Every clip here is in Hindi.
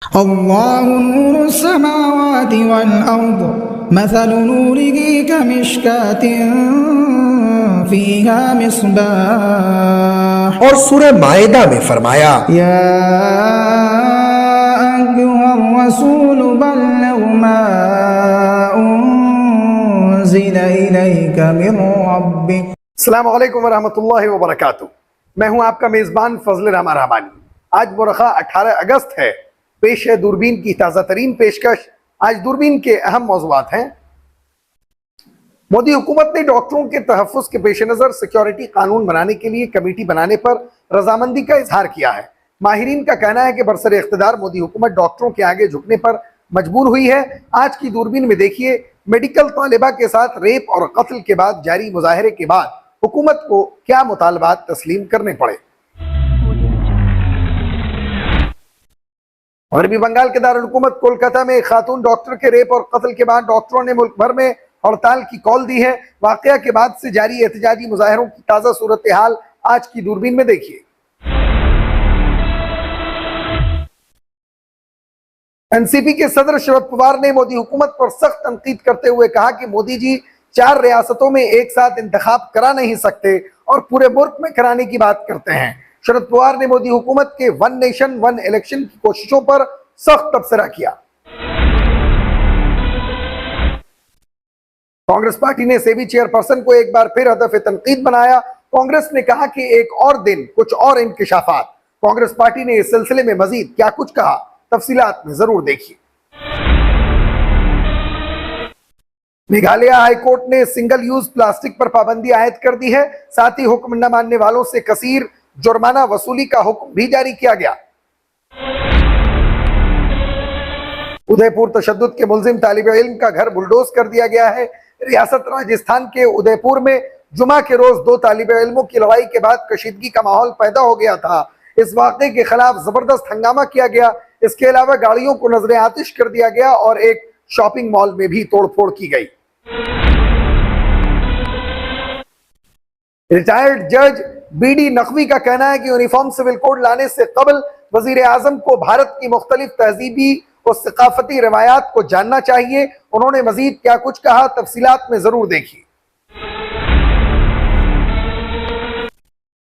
अल्लाहु नूरु समावाति वल अर्द मसलु नूरिही कमिश्कातिन फीहा मिस्बाह। और सूरह माइदा में फरमाया, या अय्युहर रसूल बल्लिग मा उन्ज़िला इलैका मिन रब्बिक। अस्सलामु अलैकुम वरहमतुल्लाहि वबरकातुहू। मैं हूं आपका मेज़बान फजल रहमान रहमानी। आज मुरखा 18 अगस्त है। पेश है दूरबीन की ताज़ा तरीन पेशकश। आज दूरबीन के अहम मौज़ूआत हैं। मोदी हुकूमत ने डॉक्टरों के तहफ़्फ़ुज़ के पेश नज़र सिक्योरिटी कानून बनाने के लिए कमेटी बनाने पर रजामंदी का इजहार किया है। माहिरीन का कहना है कि बरसर इख्तिदार मोदी हुकूमत डॉक्टरों के आगे झुकने पर मजबूर हुई है। आज की दूरबीन में देखिए, मेडिकल तालिबा के साथ रेप और कत्ल के बाद जारी मुजाहरे के बाद हुकूमत को क्या मुतालबात तस्लीम करने पड़े। मगरबी बंगाल के दारुल हुकूमत कोलकाता में एक खातून डॉक्टर के रेप और कत्ल के बाद डॉक्टरों ने मुल्क भर में हड़ताल की कॉल दी है। वाकया के बाद से जारी एहतजाजी मुजाहरों की ताज़ा सूरत हाल आज की दूरबीन में देखिए। एनसीपी के सदर शरद पवार ने मोदी हुकूमत पर सख्त तनकीद करते हुए कहा कि मोदी जी 4 रियासतों में एक साथ इंतखाब करा नहीं सकते और पूरे मुल्क में कराने की बात करते हैं। शरद पवार ने मोदी हुकूमत के वन नेशन वन इलेक्शन की कोशिशों पर सख्त तबसरा किया। कांग्रेस पार्टी ने सेबी चेयरपर्सन को एक बार फिर हदफ तनकीद बनाया। कांग्रेस ने कहा कि एक और दिन कुछ और इंकिशाफात। कांग्रेस पार्टी ने इस सिलसिले में मजीद क्या कुछ कहा, तफसीलात में जरूर देखिए। मेघालय हाईकोर्ट ने सिंगल यूज प्लास्टिक पर पाबंदी आयद कर दी है। साथ ही हुक्म न मानने वालों से कसीर जुर्माना वसूली का हुक्म भी जारी किया गया। उदयपुर तशद्दुद के मुलजिम तालिब इल्म का घर बुलडोज कर दिया गया है। रियासत राजस्थान के उदयपुर में जुमा के रोज 2 तालिब इल्मों की लड़ाई के बाद कशीदगी का माहौल पैदा हो गया था। इस वाक़े के खिलाफ जबरदस्त हंगामा किया गया। इसके अलावा गाड़ियों को नजरे आतिश कर दिया गया और एक शॉपिंग मॉल में भी तोड़फोड़ की गई। रिटायर्ड जज बीडी नकवी का कहना है कि यूनिफॉर्म सिविल कोड लाने से कबल वजीर आजम को भारत की मुख्तलिफ तहजीबी और सकाफती रवायात को जानना चाहिए। उन्होंने मजीद क्या कुछ कहा, तफसीलात में जरूर देखिए।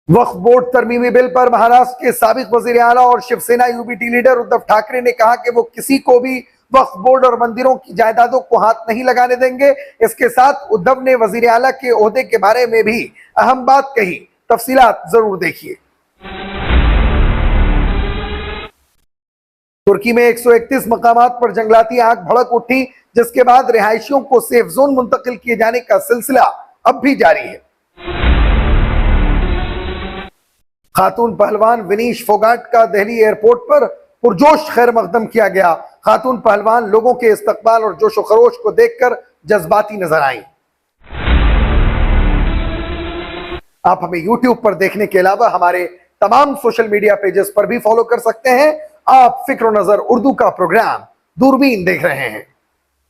वक्फ बोर्ड तरमीमी बिल पर महाराष्ट्र के साबिक वजीर आला और शिवसेना यूबीटी लीडर उद्धव ठाकरे ने कहा कि वो किसी को भी वक्फ बोर्ड और मंदिरों की जायदादों को हाथ नहीं लगाने देंगे। इसके साथ उद्धव ने वजीर आला के ओहदे के बारे में भी अहम बात कही, तफसीलात जरूर देखिए। तुर्की में 131 मकामात पर जंगलाती आग भड़क उठी, जिसके बाद रिहायशियों को सेफ जोन मुंतकिल किए जाने का सिलसिला अब भी जारी है। खातून पहलवान विनीश फोगाट का दिल्ली एयरपोर्ट पर पुरजोश खैर मकदम किया गया। खातून पहलवान लोगों के इस्तकबाल और जोशो खरोश को देखकर जज्बाती नजर आई। आप हमें YouTube पर देखने के अलावा हमारे तमाम सोशल मीडिया पेजेस पर भी फॉलो कर सकते हैं। आप फिक्र नजर उर्दू का प्रोग्राम दूरबीन देख रहे हैं।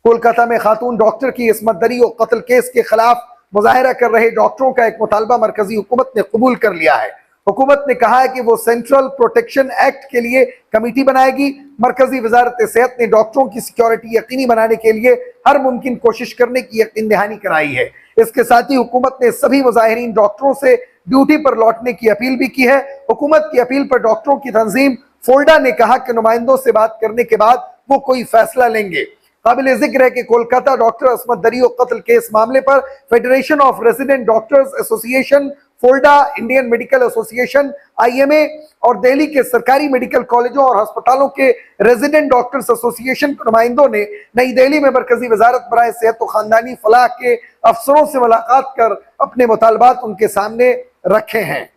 कोलकाता में खातून डॉक्टर की इस्मत दरी और कत्ल केस के खिलाफ मुजाहरा कर रहे डॉक्टरों का एक मुतालबा मरकजी हुकूमत ने कबूल कर लिया है। हुकूमत ने कहा है कि वो सेंट्रल प्रोटेक्शन एक्ट के लिए कमेटी बनाएगी। मरकजी वजारत सेहत ने डॉक्टरों की सिक्योरिटी यकीनी बनाने के लिए हर मुमकिन कोशिश करने की यकीन दहानी कराई है। इसके साथ ही हुकूमत ने सभी मुजाहिरीन डॉक्टरों से ड्यूटी पर लौटने की अपील भी की है। हुकूमत की अपील पर डॉक्टरों की तंजीम फोल्डा ने कहा कि नुमाइंदों से बात करने के बाद वो कोई फैसला लेंगे। काबिल जिक्र है कि कोलकाता डॉक्टर अस्मत दरी और कत्ल केस मामले पर federation of resident doctors association, FORDA, Indian medical association IMA और दिल्ली के सरकारी मेडिकल कॉलेजों और अस्पतालों के रेजिडेंट डॉक्टर्स एसोसिएशन के नुमाइंदों ने नई दिल्ली में मरकजी वजारत बराए सेहत और खानदानी फलाह के अफसरों से मुलाकात कर अपने मुतालबात उनके सामने रखे हैं।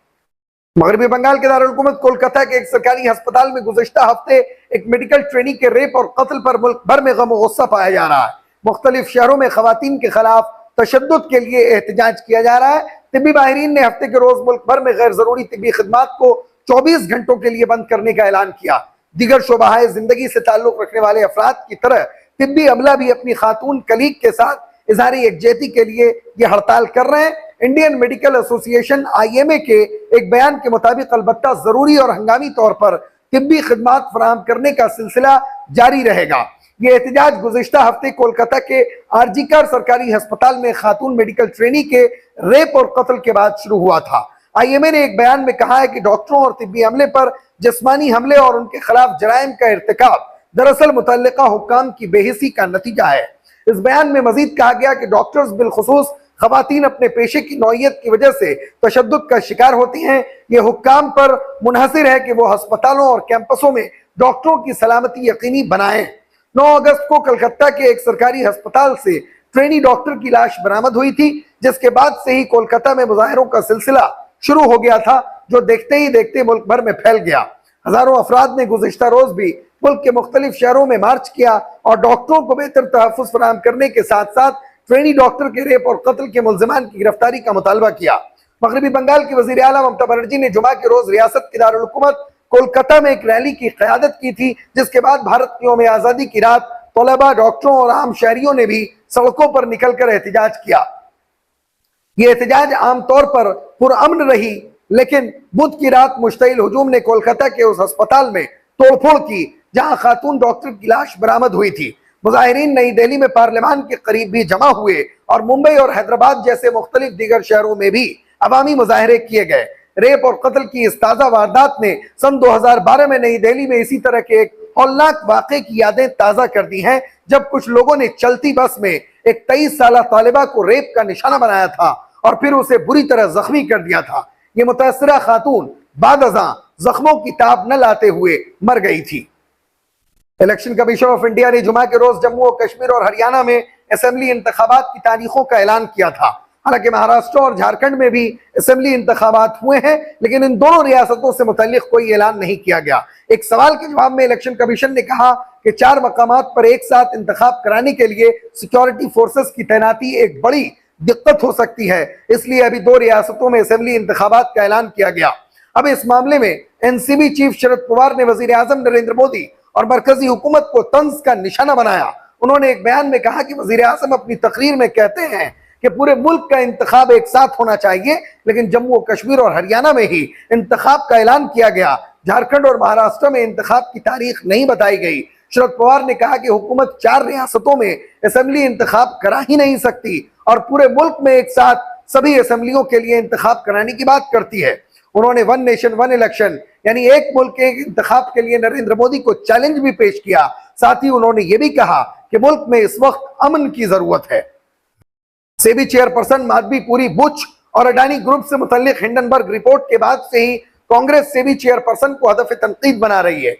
मगरबी बंगाल के दारुल हुकूमत कोलकाता के एक सरकारी अस्पताल में गुज़िश्ता हफ्ते एक मेडिकल ट्रेनी के रेप और कत्ल पर मुल्क भर में गम और गुस्सा पाया जा रहा है। मुख्तलिफ शहरों में खवातीन के खिलाफ तशद्दुद के लिए एहतजाज किया जा रहा है। तिब्बी माहिरीन ने हफ्ते के रोज मुल्क भर में गैर जरूरी तिब्बी खिदमात को 24 घंटों के लिए बंद करने का ऐलान किया। दीगर शोबाए जिंदगी से ताल्लुक रखने वाले अफराद की तरह तिब्बी अमला भी अपनी खातून कलीग के साथ इजहारी यकजहती के लिए ये हड़ताल कर रहे हैं। इंडियन मेडिकल एसोसिएशन IMA के एक बयान के मुताबिक अलबत्ता जरूरी और हंगामी तौर पर तिब्बी खिदमात फराहम करने का सिलसिला जारी रहेगा। ये एहतजाज गुज़िश्ता हफ्ते कोलकाता के आरजीकर सरकारी अस्पताल में खातून मेडिकल ट्रेनी के रेप और कत्ल के बाद शुरू हुआ था। आईएमए ने एक बयान में कहा है कि डॉक्टरों और तिब्बी अमले पर जिस्मानी हमले और उनके खिलाफ जराइम का इर्तिकाब दरअसल मुतल्लिका हुक्काम की बेहिसी का नतीजा है। इस बयान में मजीद कहा गया कि डॉक्टर्स बिलखुसूस खवातीन अपने पेशे की नौइयत की वजह से तशद्दुद का शिकार होती हैं। ये हुक्काम पर मुनहसिर है कि वो अस्पतालों और कैंपसों में डॉक्टरों की सलामती यकीनी बनाएं। 9 अगस्त को कलकत्ता के एक सरकारी अस्पताल से ट्रेनी डॉक्टर की लाश बरामद हुई थी, जिसके बाद से ही कोलकाता में मुजाहिरों का सिलसिला शुरू हो गया था, जो देखते ही देखते मुल्क भर में फैल गया। हजारों अफराद ने गुज़िश्ता रोज भी मुल्क के मुख्तलिफ शहरों में मार्च किया और डॉक्टरों को बेहतर तहफ़्फ़ुज़ फराहम करने के साथ साथ ट्रेनी डॉक्टर के रेप और कत्ल के मुल्ज़िमान की गिरफ्तारी का मुतालबा किया। मगरबी बंगाल की वज़ीर आला ममता बनर्जी ने जुमा के रोज रियासत की दारुल हुकूमत कोलकाता में एक रैली की क़यादत की थी, जिसके बाद भारत की यौम आज़ादी की रात तलबा, डॉक्टरों और आम शहरियों ने भी सड़कों पर निकलकर एहतजाज किया। ये एहतजाज आमतौर पर पुरअमन रही, लेकिन बुध की रात मुश्तइल हुजूम ने कोलकाता के उस अस्पताल में तोड़फोड़ की जहां खातून डॉक्टर की लाश बरामद हुई थी। मुजाहिरीन नई दिल्ली में पार्लियामान के करीब भी जमा हुए और मुंबई और हैदराबाद जैसे मुख्तलिफ दीगर शहरों में भी अवामी मुजाहरे किए गए। रेप और कत्ल की इस ताज़ा वारदात ने सन 2012 में नई दिल्ली में इसी तरह के एक हौलनाक वाक़े की यादें ताज़ा कर दी हैं, जब कुछ लोगों ने चलती बस में एक 23 साला तालिबा को रेप का निशाना बनाया था और फिर उसे बुरी तरह जख्मी कर दिया था। ये मुतासरा खातून बाद अज़ां जख्मों की ताब न लाते हुए मर गई थी। इलेक्शन कमीशन ऑफ इंडिया ने जुमा के रोज जम्मू और कश्मीर और हरियाणा में असेंबली इंतखाबात की तारीखों का ऐलान किया था। हालांकि महाराष्ट्र और झारखंड में भी असेंबली इंतखाबात हुए हैं, लेकिन इन दोनों रियासतों से मुतल्लिक कोई ऐलान नहीं किया गया। एक सवाल के जवाब में इलेक्शन कमीशन ने कहा कि 4 मकामात पर एक साथ इंतखाब कराने के लिए सिक्योरिटी फोर्सेस की तैनाती एक बड़ी दिक्कत हो सकती है, इसलिए अभी 2 रियासतों में असेंबली इंतखाबात का ऐलान किया गया। अब इस मामले में एनसीबी चीफ शरद पवार ने वजीर आजम नरेंद्र मोदी और मरकजी हुकूमत को तंज का निशाना बनाया। उन्होंने एक बयान में कहा कि वजीर आजम अपनी तकरीर में कहते हैं कि पूरे मुल्क का इंतखाब एक साथ होना चाहिए, लेकिन जम्मू कश्मीर और हरियाणा में ही इंतखाब का ऐलान किया गया। झारखंड और महाराष्ट्र में इंतखाब की तारीख नहीं बताई गई। शरद पवार ने कहा कि हुकूमत 4 रियासतों में असेंबली इंतखाब करा ही नहीं सकती और पूरे मुल्क में एक साथ सभी असेंबलियों के लिए इंतखाब कराने की बात करती है। उन्होंने 1 नेशन 1 इलेक्शन यानी एक मुल्क एक इंतखाब के लिए नरेंद्र मोदी को चैलेंज भी पेश किया। साथ ही उन्होंने ये भी कहा कि मुल्क में इस वक्त अमन की जरूरत है। सेबी चेयरपर्सन माधवी पुरी बुच और अडानी ग्रुप से मुतल्लिक हिंडनबर्ग रिपोर्ट के बाद से ही कांग्रेस सेबी चेयरपर्सन को हदफ तनकीद बना रही है।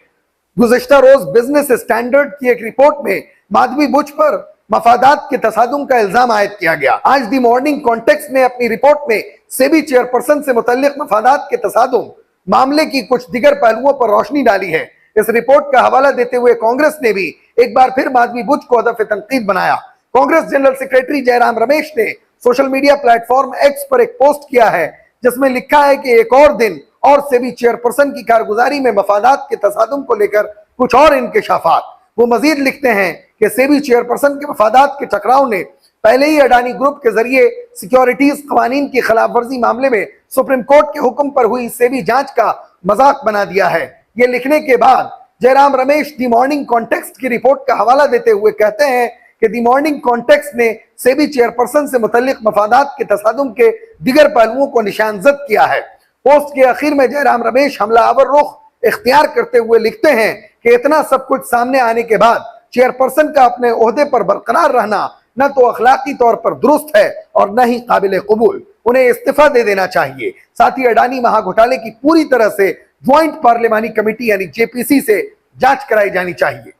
गुज़िश्ता रोज बिजनेस स्टैंडर्ड की एक रिपोर्ट में माधवी बुच पर मफादात के तसादुम का इल्जाम आयद किया गया। आज दी मॉर्निंग कॉन्टेक्स्ट ने अपनी रिपोर्ट में सेबी चेयरपर्सन से मुतल्लिक मफादात के तसादुम मामले की कुछ दिगर पहलुओं पर रोशनी डाली है। इस रिपोर्ट का हवाला देते हुए कांग्रेस ने भी एक बार फिर माधवी बुच को हदफ तनकीद बनाया। कांग्रेस जनरल सेक्रेटरी जयराम रमेश ने सोशल मीडिया प्लेटफॉर्म एक्स पर एक पोस्ट किया है, जिसमें लिखा है कि एक और दिन और सेबी चेयरपर्सन की कारगुजारी में मफादात के तसादुम को लेकर कुछ और इंकशाफात। वो मजीद लिखते हैं कि सेबी चेयरपर्सन के मफादात के टकराव ने पहले ही अडानी ग्रुप के जरिए सिक्योरिटीज कवानीन की खिलाफ वर्जी मामले में सुप्रीम कोर्ट के हुक्म पर हुई सेबी जांच का मजाक बना दिया है। ये लिखने के बाद जयराम रमेश दी मॉर्निंग कॉन्टेक्स्ट की रिपोर्ट का हवाला देते हुए कहते हैं कि दी मॉर्निंग कॉन्टेक्स्ट ने सेबी चेयरपर्सन से मुतल्लिक मफादात के तसादुम के दिगर पहलुओं को निशानजद किया है। पोस्ट के आखिर में जयराम रमेश हमलावर रुख इख्तियार करते हुए लिखते हैं कि इतना सब कुछ सामने आने के बाद चेयरपर्सन का अपने ओहदे पर बरकरार रहना न तो अखलाकी तौर पर दुरुस्त है और न ही काबिल कबूल। उन्हें इस्तीफा दे देना चाहिए। साथ ही अडानी महाघोटाले की पूरी तरह से ज्वाइंट पार्लियामानी कमेटी यानी जेपीसी से जांच कराई जानी चाहिए।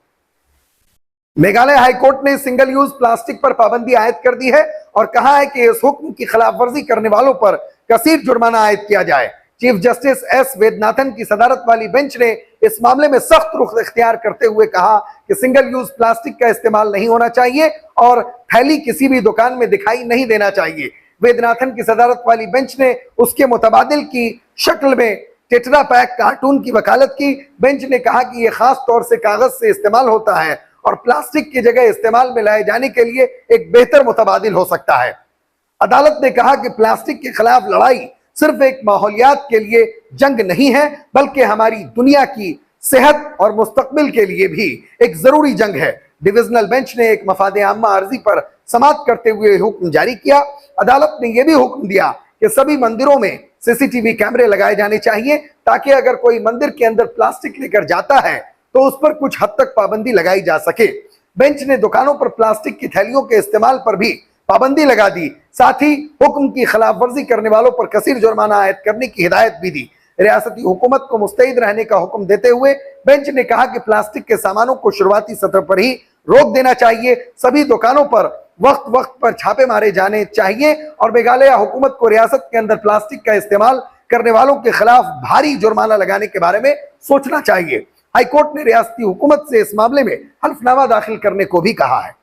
मेघालय हाईकोर्ट ने सिंगल यूज प्लास्टिक पर पाबंदी आयद कर दी है और कहा है कि इस हुक्म की खिलाफ वर्जी करने वालों पर कसीर जुर्माना आयद किया जाए। चीफ जस्टिस एस वेदनाथन की सदारत वाली बेंच ने इस मामले में सख्त रुख इख्तियार करते हुए कहा कि सिंगल यूज प्लास्टिक का इस्तेमाल नहीं होना चाहिए और थैली किसी भी दुकान में दिखाई नहीं देना चाहिए। वेदनाथन की सदारत वाली बेंच ने उसके मुतबादिल की शक्ल में टेट्रा पैक कार्टून की वकालत की। बेंच ने कहा कि यह खास तौर से कागज से इस्तेमाल होता है और प्लास्टिक की जगह इस्तेमाल में लाए जाने के लिए एक बेहतर मुतबादिल हो सकता है। अदालत ने कहा कि प्लास्टिक के खिलाफ लड़ाई सिर्फ एक माहौलियात के लिए जंग नहीं है, बल्कि हमारी दुनिया की सेहत और मुस्तकबिल के लिए भी एक जरूरी जंग है। डिविजनल बेंच ने एक मफाद आम्मा अर्जी पर समाअत करते हुए हुक्म जारी किया। अदालत ने यह भी हुक्म दिया कि सभी मंदिरों में सीसीटीवी कैमरे लगाए जाने चाहिए, ताकि अगर कोई मंदिर के अंदर प्लास्टिक लेकर जाता है तो उस पर कुछ हद तक पाबंदी लगाई जा सके। बेंच ने दुकानों पर प्लास्टिक की थैलियों के इस्तेमाल पर भी पाबंदी लगा दी। साथ ही हुक्म की खिलाफ वर्जी करने वालों पर कसीर जुर्माना आयद करने की हिदायत भी दी। रियासती हुकूमत को मुस्तैद रहने का हुक्म देते हुए बेंच ने कहा कि प्लास्टिक के सामानों को शुरुआती सतह पर ही रोक देना चाहिए। सभी दुकानों पर वक्त वक्त पर छापे मारे जाने चाहिए और मेघालय हुकूमत को रियासत के अंदर प्लास्टिक का इस्तेमाल करने वालों के खिलाफ भारी जुर्माना लगाने के बारे में सोचना चाहिए। हाईकोर्ट ने रियासती हुकूमत से इस मामले में हल्फनामा दाखिल करने को भी कहा है।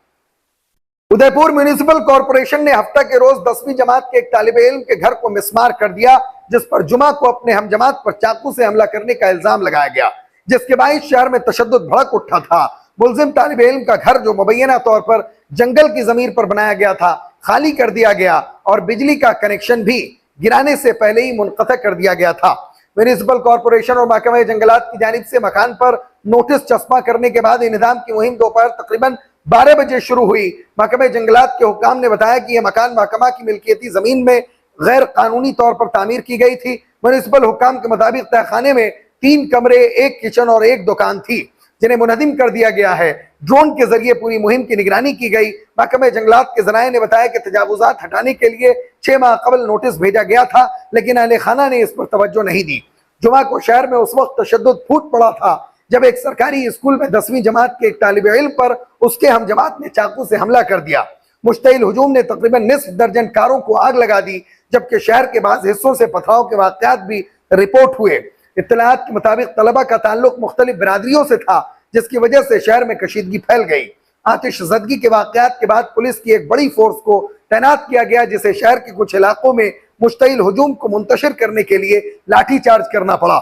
उदयपुर म्युनिसिपल कॉर्पोरेशन ने हफ्ता के रोज 10वीं जमात के एक तालिबे इल्म के घर को मिसमार कर दिया, जिस पर जुमा को अपने हम जमात पर चाकू से हमला करने का इल्जाम लगाया गया, जिसके बाइस शहर में तशद्दुद भड़क उठा था। मुलजिम तालिबे इल्म का घर, जो मुबैना तौर पर जंगल की जमीन पर बनाया गया था, खाली कर दिया गया और बिजली का कनेक्शन भी गिराने से पहले ही मुनक़ता कर दिया गया था। म्युनिसिपल कॉर्पोरेशन और महकमा जंगलात की जानिब से मकान पर नोटिस चस्पा करने के बाद इंतजाम की मुहिम दोपहर तकरीबन 12 बजे शुरू हुई। महकमा जंगलात के हुक्काम ने बताया कि यह मकान महकमा की मिल्कियती जमीन में गैर कानूनी तौर पर तामीर की गई थी। म्युनिसिपल हुक्काम के मुताबिक तहखाने में 3 कमरे, 1 किचन और 1 दुकान थी, जिन्हें मुनहदिम कर दिया गया है। ड्रोन के जरिए पूरी मुहिम की निगरानी की गई। महकमा जंगलात के जराये ने बताया कि तजावुजात हटाने के लिए 6 माह कबल नोटिस भेजा गया था, लेकिन अहले खाना ने इस पर तवज्जो नहीं दी। जुमा को शहर में उस वक्त तशद्दुद फूट पड़ा था जब एक सरकारी स्कूल में 10वीं जमात के एक तालिबे इल्म पर उसके हम जमात ने चाकू से हमला कर दिया। मुश्तइल हुजूम ने तकरीबन निस्फ दर्जन कारों को आग लगा दी, जबकि शहर के बाज़ हिस्सों से पथराव के वाक़यात भी रिपोर्ट हुए। इत्तलात के मुताबिक तलबा का ताल्लुक मुख्तलिफ बिरादरियों से था, जिसकी वजह से शहर में कशीदगी फैल गई। आतिशज़दगी के वाक़यात के बाद पुलिस की एक बड़ी फोर्स को तैनात किया गया, जिसे शहर के कुछ इलाकों में मुश्तइल हुजूम को मुंतशिर करने के लिए लाठीचार्ज करना पड़ा।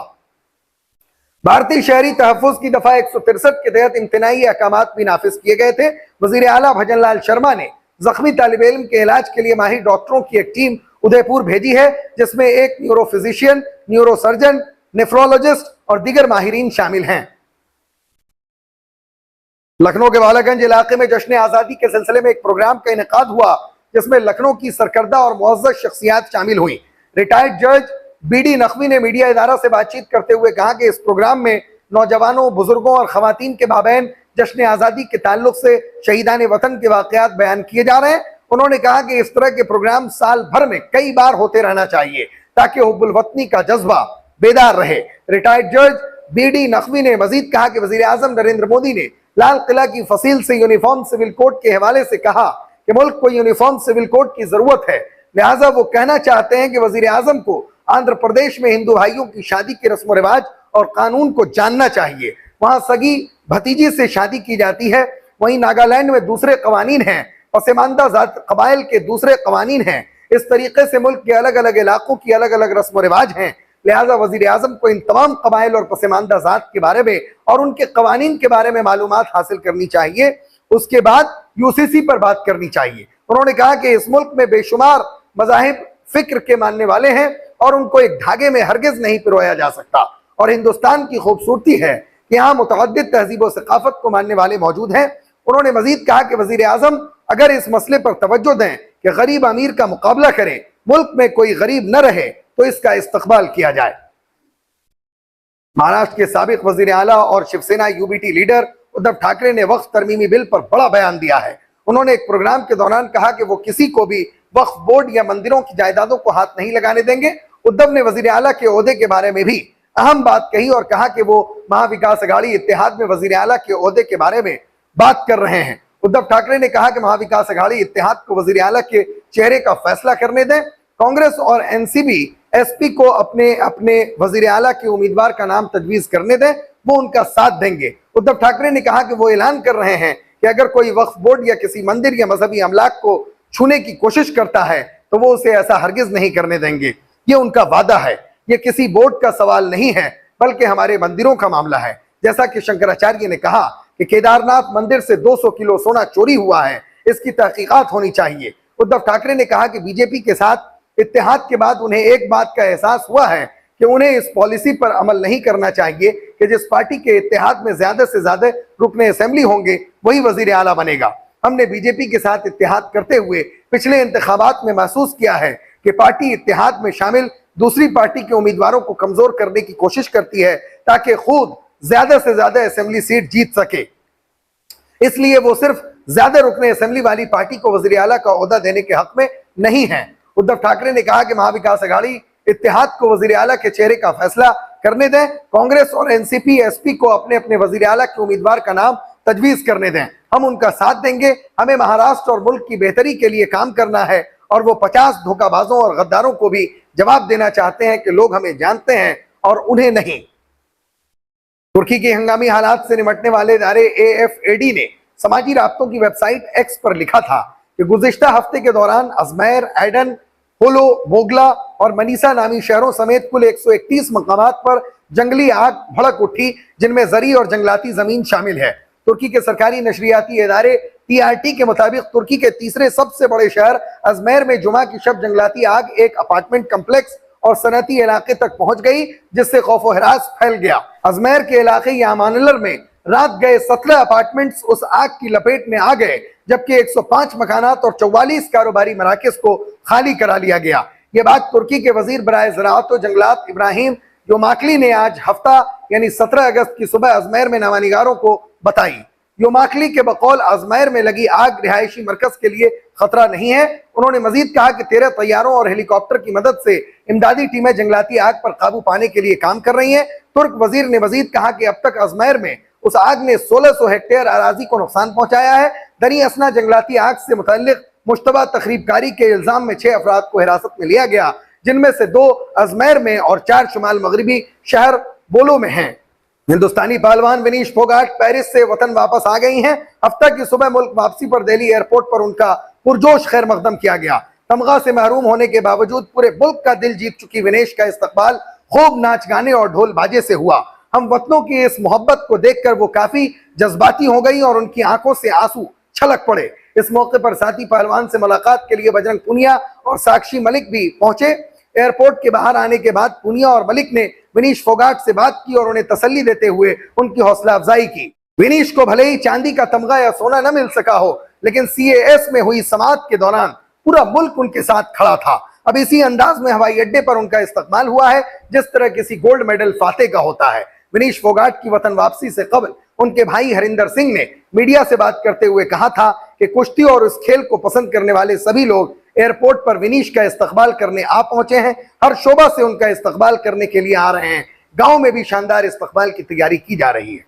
भारतीय शहरी तहफ़्फ़ुज़ की दफा 163 के तहत इम्तिनाई अहकामात भी नाफिज किए गए थे। वज़ीर आला भजन लाल शर्मा ने जख्मी तालिबे इल्म के इलाज के लिए माहिर डॉक्टरों की एक टीम उदयपुर भेजी है, जिसमें एक neuro physician, neuro surgeon, nephrologist और दीगर माहिरीन शामिल हैं। लखनऊ के बालागंज इलाके में जश्न आज़ादी के सिलसिले में एक प्रोग्राम का इनेकाद हुआ, जिसमें लखनऊ की सरकर्दा और मुअज़्ज़ज़ शख्सियात शामिल हुई। रिटायर्ड जज बीडी नकवी ने मीडिया इदारा से बातचीत करते हुए कहा कि इस प्रोग्राम में नौजवानों, बुजुर्गों और खवातीन के माबैन जश्न आज़ादी के ताल्लुक से शहीदान वतन के वाक़यात बयान किए जा रहे हैं। उन्होंने कहा कि इस तरह के प्रोग्राम साल भर में कई बार होते रहना चाहिए, ताकि हुब्बुल वतनी का जज्बा बेदार रहे। रिटायर्ड जज बीडी नकवी ने मजीद कहा कि वज़ीर आज़म नरेंद्र मोदी ने लाल किला की फसील से यूनिफॉर्म सिविल कोड के हवाले से कहा कि मुल्क को यूनिफॉर्म सिविल कोड की जरूरत है, लिहाजा वो कहना चाहते हैं कि वज़ीर आज़म को आंध्र प्रदेश में हिंदू भाइयों की शादी के रस्म रिवाज और कानून को जानना चाहिए। वहां सगी भतीजी से शादी की जाती है, वहीं नागालैंड में दूसरे कवानीन हैं, पसमानदा जात कबाइल के दूसरे कवानीन हैं। इस तरीके से मुल्क के अलग अलग इलाकों की अलग अलग रस्म रिवाज हैं। लिहाजा वज़ीर आज़म को इन तमाम कबाइल और पसमानदा जात के बारे में और उनके कवानीन के बारे में मालूमात हासिल करनी चाहिए, उसके बाद यूसीसी पर बात करनी चाहिए। उन्होंने कहा कि इस मुल्क में बेशुमार मज़ाहिब फिक्र के मानने वाले हैं और उनको एक धागे में हरगिज नहीं पिरोया जा सकता, और हिंदुस्तान की खूबसूरती है कि यहाँ मुतअद्दिद तहजीब व सकाफत को मानने वाले मौजूद हैं। उन्होंने मजीद कहा कि वज़ीर आज़म अगर इस मसले पर तवज्जो दें कि गरीब अमीर का मुकाबला करें, मुल्क में कोई गरीब न रहे, तो इसका इस्तकबाल किया जाए। महाराष्ट्र के साबिक वज़ीर आला और शिवसेना यूबीटी लीडर उद्धव ठाकरे ने वक्फ तरमीमी बिल पर बड़ा बयान दिया है। उन्होंने एक प्रोग्राम के दौरान कहा कि वो किसी को भी वक्फ बोर्ड या मंदिरों की जायदादों को हाथ नहीं लगाने देंगे। उद्धव ने वज़ीर आला के ओहदे के बारे में भी अहम बात कही और कहा कि वो महाविकास अघाड़ी इत्तेहाद में वज़ीर आला के ओहदे के बारे में बात कर रहे हैं। उद्धव ठाकरे ने कहा कि महाविकास अघाड़ी इत्तेहाद को वज़ीर आला के चेहरे का फैसला करने दें। कांग्रेस और एनसीबी एसपी को अपने अपने वज़ीर आला के उम्मीदवार का नाम तजवीज़ करने दें, वो उनका साथ देंगे। उद्धव ठाकरे ने कहा कि वो ऐलान कर रहे हैं कि अगर कोई वक्फ बोर्ड या किसी मंदिर या मजहबी अमलाक को छूने की कोशिश करता है तो वो उसे ऐसा हरगिज नहीं करने देंगे। ये उनका वादा है। ये किसी बोर्ड का सवाल नहीं है, बल्कि हमारे मंदिरों का मामला है। जैसा कि शंकराचार्य ने कहा कि केदारनाथ मंदिर से 200 किलो सोना चोरी हुआ है, इसकी तहकीकात होनी चाहिए। उद्धव ठाकरे ने कहा कि बीजेपी के साथ इत्तेहाद के बाद उन्हें एक बात का एहसास हुआ है कि उन्हें इस पॉलिसी पर अमल नहीं करना चाहिए कि जिस पार्टी के इत्तेहाद में ज्यादा से ज्यादा रुकने असेंबली होंगे वही वजीर आला बनेगा। हमने बीजेपी के साथ इत्तेहाद करते हुए पिछले इंतखाबात में महसूस किया है कि पार्टी इत्तेहाद में शामिल दूसरी पार्टी के उम्मीदवारों को कमजोर करने की कोशिश करती है ताकि खुद ज्यादा से ज्यादा असेंबली सीट जीत सके। इसलिए वो सिर्फ ज्यादा रुकने असेंबली वाली पार्टी को वजीर आला का ओहदा देने के हक में नहीं है। उद्धव ठाकरे ने कहा कि महाविकास अघाड़ी इत्तेहाद को वजीर आला के चेहरे का फैसला करने दें, कांग्रेस और एनसीपी एसपी को अपने अपने वजीर आला के उम्मीदवार का नाम तजवीज करने दें, हम उनका साथ देंगे। हमें महाराष्ट्र और मुल्क की बेहतरी के लिए काम करना है और वो 50 धोखाबाजों और गद्दारों को भी जवाब देना चाहते हैं कि लोग हमें जानते हैं और उन्हें नहीं। तुर्की के हंगामी हालात से निपटने वाले इदारे AFAD ने समाजी राब्तों की वेबसाइट एक्स पर लिखा था कि गुज़िश्ता हफ्ते के दौरान अजमेर, एडन, होलो, बोगला और मनीसा नामी शहरों समेत कुल 131 मकामात पर जंगली आग भड़क उठी, जिनमें जरी और जंगलाती जमीन शामिल है। तुर्की के सरकारी नशरियाती इदारे TRT के मुताबिक तुर्की के तीसरे सबसे बड़े शहर अजमेर में जुमा की शब जंगलाती आग एक अपार्टमेंट कम्प्लेक्स और सनती इलाके तक पहुंच गई, जिससे खौफ व हरास फैल गया। अजमेर के इलाके यामानुल्लर में रात गए 17 अपार्टमेंट्स उस आग की लपेट में आ गए, जबकि 105 मकानात और 44 कारोबारी मराकज को खाली करा लिया गया। ये बात तुर्की के वजीर बराए ज़राअत व जंगलात इब्राहिम योमाकली ने आज हफ्ता यानी 17 अगस्त की सुबह अजमेर में नवानिगारों को बताई। योमाकली के बकौल अजमेर में लगी आग रिहायशी मरकज के लिए खतरा नहीं है। उन्होंने मजीद कहा कि 13 तैयारों और हेलीकॉप्टर की मदद से इमदादी टीमें जंगलाती आग पर काबू पाने के लिए काम कर रही हैं। तुर्क वजीर ने मजीद कहा कि अब तक अजमेर में उस आग ने 1600 हेक्टेयर अराजी को नुकसान पहुंचाया है। दरी असना जंगलाती आग से मुतल्लिक मुश्तबा तकरीबकारी के इल्जाम में 6 अफराद को हिरासत में लिया गया, जिनमें से 2 अजमेर में और 4 शुमाल मगरबी शहर बोलो में हैं। हिंदुस्तानी पहलवान विनीश फोगाट पेरिस से वतन वापस आ गई हैं। हफ्ता की सुबह मुल्क वापसी पर दिल्ली एयरपोर्ट पर उनका पुरजोश खैर मकदम किया गया। तमगा से महरूम होने के बावजूद पूरे मुल्क का दिल जीत चुकी विनेश का इस्तकबाल खूब नाच गाने और ढोल बाजे से हुआ। हम वतनों की इस मोहब्बत को देखकर वो काफी जज्बाती हो गई और उनकी आंखों से आंसू छलक पड़े। इस मौके पर साथी पहलवान से मुलाकात के लिए बजरंग पुनिया और साक्षी मलिक भी पहुंचे। एयरपोर्ट के बाहर आने के बाद पुनिया और मलिक ने विनीश फोगाट से बात की और उन्हें तसल्ली देते हुए उनकी हौसला अफजाई की। विनीश को भले ही चांदी का तमगा या सोना न मिल सका हो, लेकिन CAS में हुई समाअत के दौरान पूरा मुल्क उनके साथ खड़ा था। अब इसी अंदाज में हवाई अड्डे पर उनका इस्तकबाल हुआ है जिस तरह किसी गोल्ड मेडल फाते का होता है। विनीश फोगाट की वतन वापसी से कबल उनके भाई हरिंदर सिंह ने मीडिया से बात करते हुए कहा था कि कुश्ती और इस खेल को पसंद करने वाले सभी लोग एयरपोर्ट पर विनीश का इस्तकबाल करने आ पहुंचे हैं। हर शोबा से उनका इस्तकबाल करने के लिए आ रहे हैं। गांव में भी शानदार इस्तकबाल की तैयारी की जा रही है।